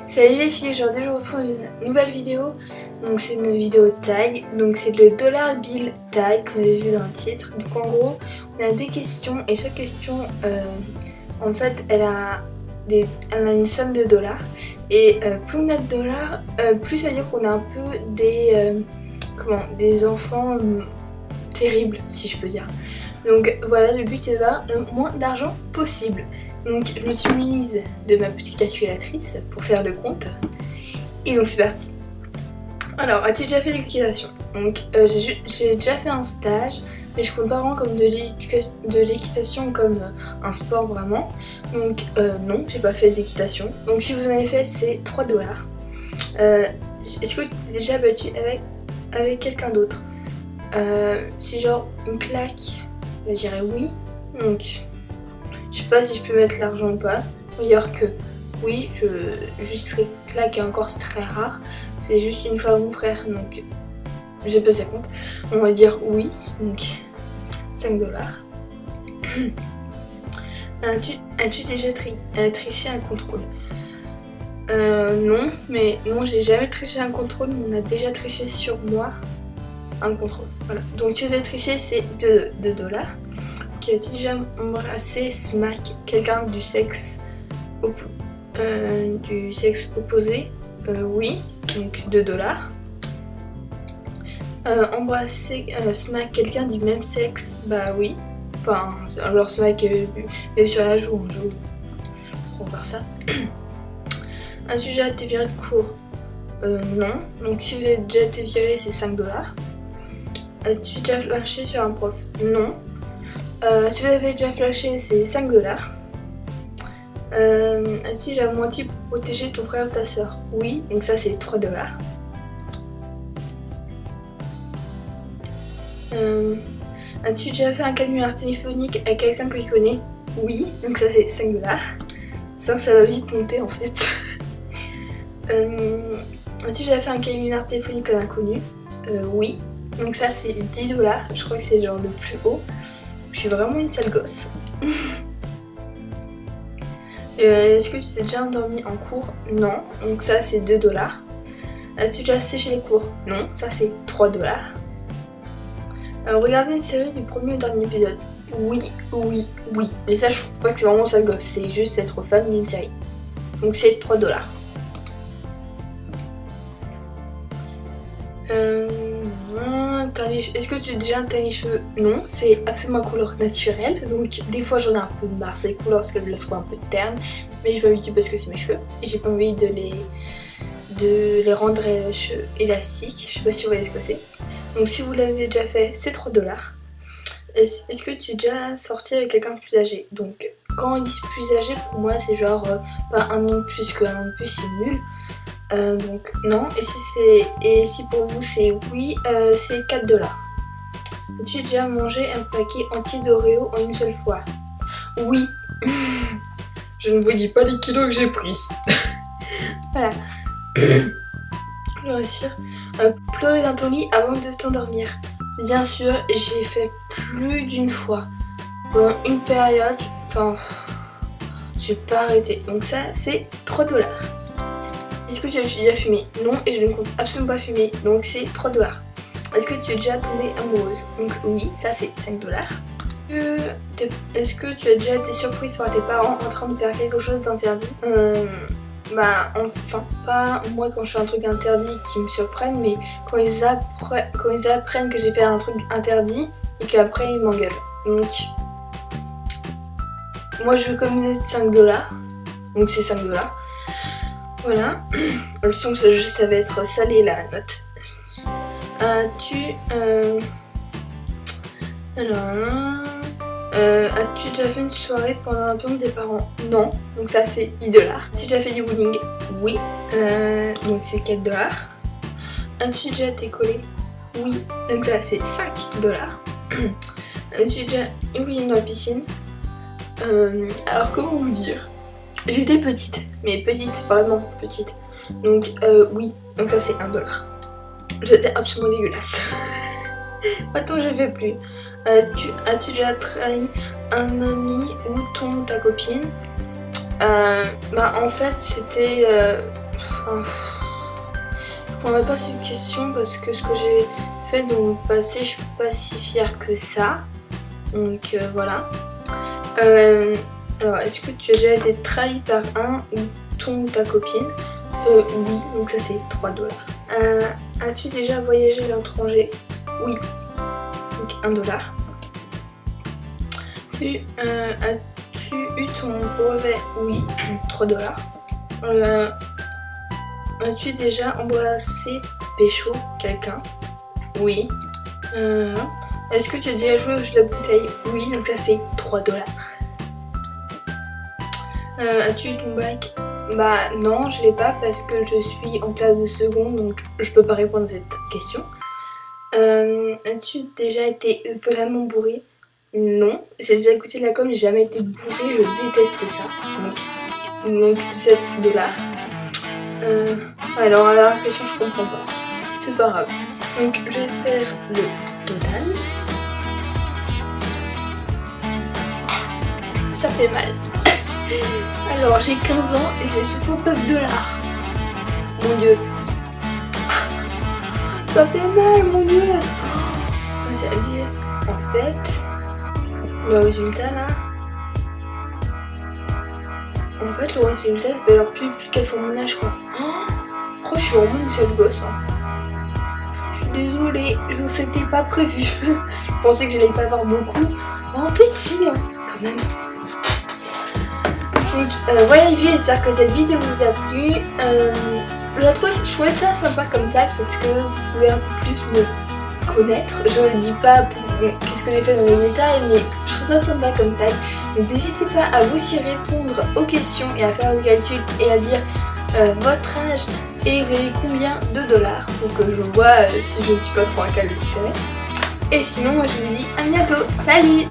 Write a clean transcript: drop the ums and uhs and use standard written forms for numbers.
Salut les filles, aujourd'hui je vous retrouve dans une nouvelle vidéo. Donc c'est une vidéo tag, donc c'est le dollar bill tag que vous avez vu dans le titre. Donc en gros on a des questions et chaque question en fait elle a une somme de dollars. Et plus on a de dollars, plus ça veut dire qu'on a un peu des enfants terribles si je peux dire. Donc voilà, le but c'est d'avoir le moins d'argent possible. Donc je me suis mise de ma petite calculatrice pour faire le compte. Et donc c'est parti. Alors, as-tu déjà fait l'équitation? Donc j'ai déjà fait un stage, mais je compte pas vraiment comme de l'équitation comme un sport vraiment. Donc non, j'ai pas fait d'équitation. Donc si vous en avez fait, c'est 3 dollars. Est-ce que tu t'es déjà battu avec quelqu'un d'autre? Si genre une claque, je dirais oui. Donc je sais pas si je peux mettre l'argent ou pas. D'ailleurs que oui, juste les claques et encore c'est très rare. C'est juste une fois à mon frère, donc je sais pas si ça compte. On va dire oui, donc 5 dollars. As-tu déjà triché un contrôle? Non, mais non, j'ai jamais triché un contrôle, mais on a déjà triché sur moi un contrôle. Voilà. Donc si vous avez triché, c'est 2 dollars. As-tu déjà embrassé, smack quelqu'un du sexe opposé? Oui, donc 2 dollars. Embrasser, smack quelqu'un du même sexe? Bah oui. Enfin, alors smack sur la joue, on joue. On va voir ça. As-tu déjà été viré de cours? Non. Donc si vous avez déjà été viré, c'est 5 dollars. As-tu déjà flashé sur un prof? Non. Si vous avez déjà flashé, c'est 5 dollars. As-tu déjà menti pour protéger ton frère ou ta soeur? Oui, donc ça c'est 3 dollars. As-tu déjà fait un canular téléphonique à quelqu'un que tu connais? Oui, donc ça c'est 5 dollars. Sans que ça va vite monter en fait. As-tu déjà fait un canular téléphonique à un inconnu? Oui, donc ça c'est 10 dollars. Je crois que c'est genre le plus haut. Je suis vraiment une sale gosse. Est-ce que tu t'es déjà endormi en cours? Non, donc ça c'est 2 dollars. As-tu déjà séché les cours? Non, ça c'est 3 dollars. Regarder une série du premier au dernier épisode? Oui. Mais ça je trouve pas que c'est vraiment sale gosse, c'est juste être fan d'une série. Donc c'est 3 dollars. Est-ce que tu as déjà teint les cheveux? Non, c'est absolument ma couleur naturelle. Donc des fois j'en ai un peu marre ces couleurs parce que je les trouve un peu ternes. Mais je m'habitue parce que c'est mes cheveux. Et j'ai pas envie de les rendre élastiques. Je sais pas si vous voyez ce que c'est. Donc si vous l'avez déjà fait, c'est 3 dollars. Est-ce que tu es déjà sorti avec quelqu'un de plus âgé? Donc quand on dit plus âgé, pour moi c'est genre pas un an de plus qu'un an de plus, c'est nul. Donc non, et si pour vous c'est oui, c'est 4 dollars. As-tu déjà mangé un paquet entier d'Oreo en une seule fois? Oui. Je ne vous dis pas les kilos que j'ai pris. Voilà. Je vais réussir. Pleurer dans ton lit avant de t'endormir? Bien sûr, j'ai fait plus d'une fois. Pendant une période, enfin, j'ai pas arrêté. Donc ça, c'est 3 dollars. Est-ce que tu as déjà fumé? Non, et je ne compte absolument pas fumer, donc c'est 3 dollars. Est-ce que tu es déjà tombée amoureuse? Donc oui, ça c'est 5 dollars. Est-ce que tu as déjà été surprise par tes parents en train de faire quelque chose d'interdit? Enfin, pas moi quand je fais un truc interdit qui me surprennent, mais quand ils apprennent que j'ai fait un truc interdit et qu'après ils m'engueulent. Donc, moi je veux communiquer 5 dollars, donc c'est 5 dollars. Voilà, le son que ça va être salé la note. As-tu déjà fait une soirée pendant la tombe des parents? Non, donc ça c'est 10 dollars. As-tu déjà fait du bowling? Oui, donc c'est 4 dollars. As-tu déjà été collé? Oui, donc ça c'est 5 dollars. As-tu déjà uriné dans la piscine? Alors comment vous dire? J'étais petite, mais petite, vraiment petite. Donc oui, donc ça c'est 1 dollar. J'étais absolument dégueulasse. Maintenant je fais plus. As-tu déjà trahi un ami ou ta copine? En fait c'était... je prendrai pas cette question parce que ce que j'ai fait dans le passé, je suis pas si fière que ça. Donc voilà. Alors est-ce que tu as déjà été trahi par un ou ton ou ta copine? Oui, donc ça c'est 3 $. As-tu déjà voyagé à l'étranger? Oui, donc 1 $. As-tu eu ton brevet? Oui, donc 3 $. As-tu déjà embrassé pécho quelqu'un? Oui. Est-ce que tu as déjà joué au jeu de la bouteille? Oui, donc ça c'est 3 $. As-tu eu ton bac? Non, je l'ai pas parce que je suis en classe de seconde, donc je peux pas répondre à cette question. As-tu déjà été vraiment bourré? Non, j'ai déjà goûté de la com, j'ai jamais été bourré, je déteste ça. Donc 7 $. Alors à la question je comprends pas, c'est pas grave. Donc je vais faire le total. Ça fait mal. Alors j'ai 15 ans et j'ai 69 $. Mon dieu. Ça fait mal mon dieu. C'est abusé. En fait, le résultat là. En fait le résultat ça fait alors plus de 4 fois mon âge quoi. Je suis vraiment une seule gosse. Je suis désolée, c'était pas prévu. Je pensais que j'allais pas avoir beaucoup. En fait si, quand même. Donc voilà les filles, j'espère que cette vidéo vous a plu. Je trouvais ça sympa comme tag parce que vous pouvez un peu plus me connaître. Je ne dis pas qu'est-ce que j'ai fait dans les détails, mais je trouve ça sympa comme tag. Donc n'hésitez pas à vous y répondre aux questions et à faire le calcul et à dire votre âge et combien de dollars pour que je vois si je ne suis pas trop un cas désespéré. Et sinon moi je vous dis à bientôt, salut!